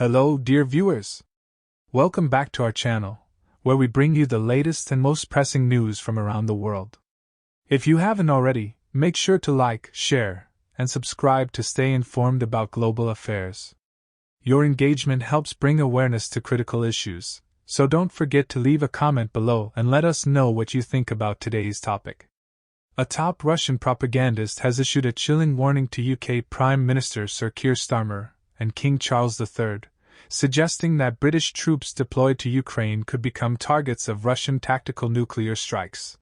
Hello, dear viewers. Welcome back to our channel, where we bring you the latest and most pressing news from around the world. If you haven't already, make sure to like, share, and subscribe to stay informed about global affairs. Your engagement helps bring awareness to critical issues, so don't forget to leave a comment below and let us know what you think about today's topic. A top Russian propagandist has issued a chilling warning to UK Prime Minister Sir Keir Starmer and King Charles III, suggesting that British troops deployed to Ukraine could become targets of Russian tactical nuclear strikes.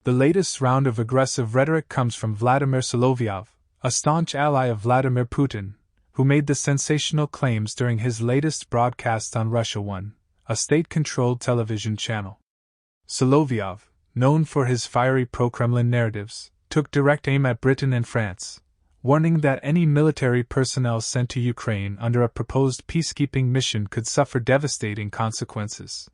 The latest round of aggressive rhetoric comes from Vladimir Solovyov, a staunch ally of Vladimir Putin, who made the sensational claims during his latest broadcast on Russia 1, a state-controlled television channel. Solovyov, known for his fiery pro-Kremlin narratives, took direct aim at Britain and France, warning that any military personnel sent to Ukraine under a proposed peacekeeping mission could suffer devastating consequences.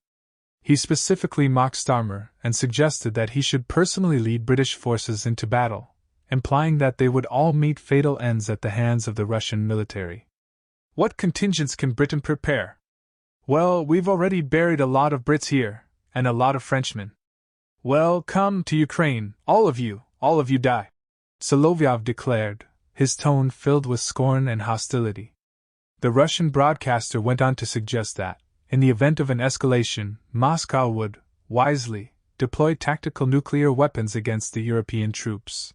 He specifically mocked Starmer and suggested that he should personally lead British forces into battle, implying that they would all meet fatal ends at the hands of the Russian military. What contingents can Britain prepare? Well, we've already buried a lot of Brits here, and a lot of Frenchmen. Well, come to Ukraine, all of you die, Solovyov declared, his tone filled with scorn and hostility. The Russian broadcaster went on to suggest that, in the event of an escalation, Moscow would, wisely, deploy tactical nuclear weapons against the European troops.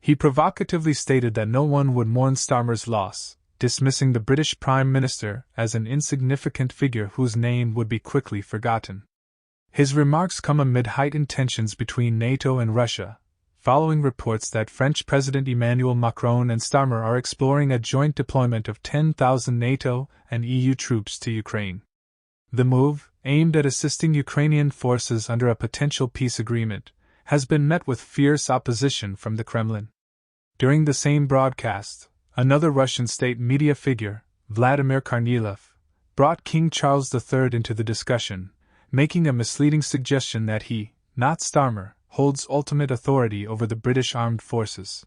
He provocatively stated that no one would mourn Starmer's loss, dismissing the British Prime Minister as an insignificant figure whose name would be quickly forgotten. His remarks come amid heightened tensions between NATO and Russia, following reports that French President Emmanuel Macron and Starmer are exploring a joint deployment of 10,000 NATO and EU troops to Ukraine. The move, aimed at assisting Ukrainian forces under a potential peace agreement, has been met with fierce opposition from the Kremlin. During the same broadcast, another Russian state media figure, Vladimir Kornilov, brought King Charles III into the discussion, making a misleading suggestion that he, not Starmer, holds ultimate authority over the British armed forces.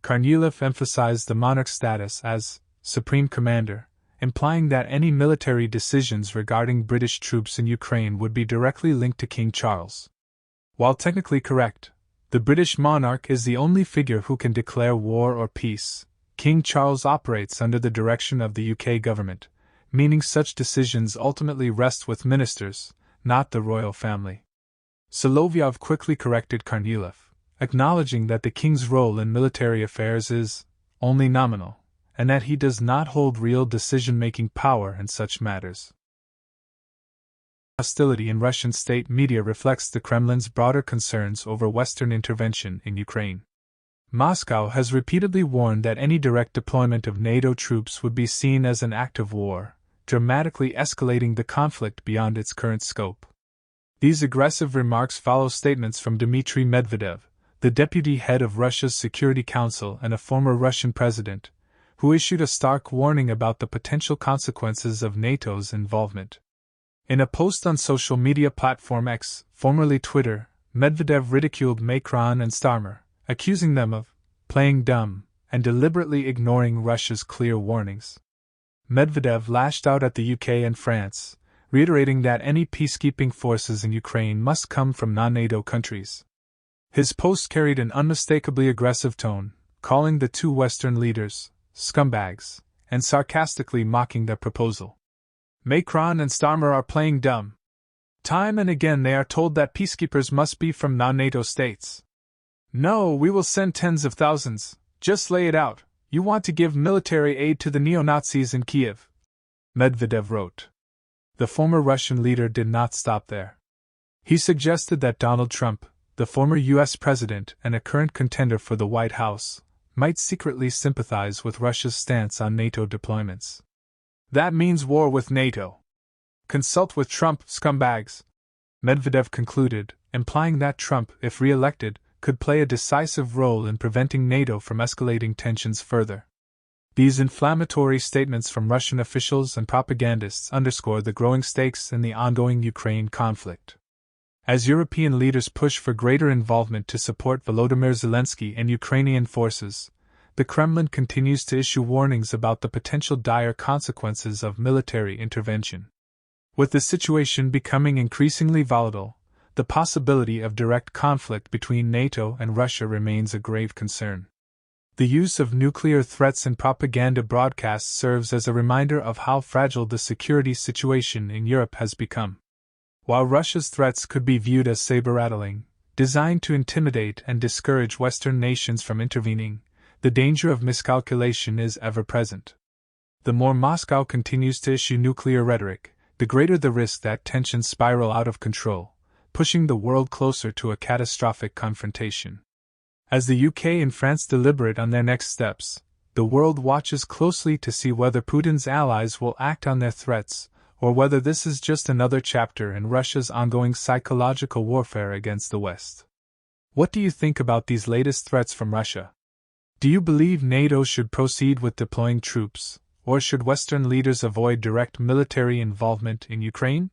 Kornilov emphasized the monarch's status as supreme commander, implying that any military decisions regarding British troops in Ukraine would be directly linked to King Charles. While technically correct, the British monarch is the only figure who can declare war or peace. King Charles operates under the direction of the UK government, meaning such decisions ultimately rest with ministers, not the royal family. Solovyov quickly corrected Kornilov, acknowledging that the king's role in military affairs is only nominal, and that he does not hold real decision-making power in such matters. Hostility in Russian state media reflects the Kremlin's broader concerns over Western intervention in Ukraine. Moscow has repeatedly warned that any direct deployment of NATO troops would be seen as an act of war, dramatically escalating the conflict beyond its current scope. These aggressive remarks follow statements from Dmitry Medvedev, the deputy head of Russia's Security Council and a former Russian president, who issued a stark warning about the potential consequences of NATO's involvement. In a post on social media platform X, formerly Twitter, Medvedev ridiculed Macron and Starmer, accusing them of playing dumb and deliberately ignoring Russia's clear warnings. Medvedev lashed out at the UK and France, reiterating that any peacekeeping forces in Ukraine must come from non-NATO countries. His post carried an unmistakably aggressive tone, calling the two Western leaders scumbags, and sarcastically mocking their proposal. Macron and Starmer are playing dumb. Time and again they are told that peacekeepers must be from non-NATO states. No, we will send tens of thousands, just lay it out, you want to give military aid to the neo-Nazis in Kiev, Medvedev wrote. The former Russian leader did not stop there. He suggested that Donald Trump, the former U.S. president and a current contender for the White House, might secretly sympathize with Russia's stance on NATO deployments. That means war with NATO. Consult with Trump, scumbags, Medvedev concluded, implying that Trump, if re-elected, could play a decisive role in preventing NATO from escalating tensions further. These inflammatory statements from Russian officials and propagandists underscore the growing stakes in the ongoing Ukraine conflict. As European leaders push for greater involvement to support Volodymyr Zelensky and Ukrainian forces, the Kremlin continues to issue warnings about the potential dire consequences of military intervention. With the situation becoming increasingly volatile, the possibility of direct conflict between NATO and Russia remains a grave concern. The use of nuclear threats in propaganda broadcasts serves as a reminder of how fragile the security situation in Europe has become. While Russia's threats could be viewed as saber-rattling, designed to intimidate and discourage Western nations from intervening, the danger of miscalculation is ever present. The more Moscow continues to issue nuclear rhetoric, the greater the risk that tensions spiral out of control, pushing the world closer to a catastrophic confrontation. As the UK and France deliberate on their next steps, the world watches closely to see whether Putin's allies will act on their threats, or whether this is just another chapter in Russia's ongoing psychological warfare against the West. What do you think about these latest threats from Russia? Do you believe NATO should proceed with deploying troops, or should Western leaders avoid direct military involvement in Ukraine?